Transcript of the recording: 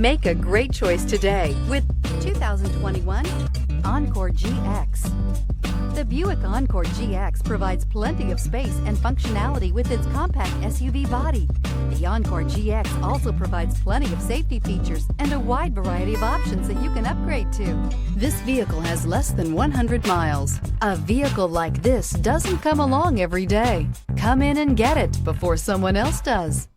Make a great choice today with 2021 Encore GX. The Buick Encore GX provides plenty of space and functionality with its compact SUV body. The Encore GX also provides plenty of safety features and a wide variety of options that you can upgrade to. This vehicle has less than 100 miles. A vehicle like this doesn't come along every day. Come in and get it before someone else does.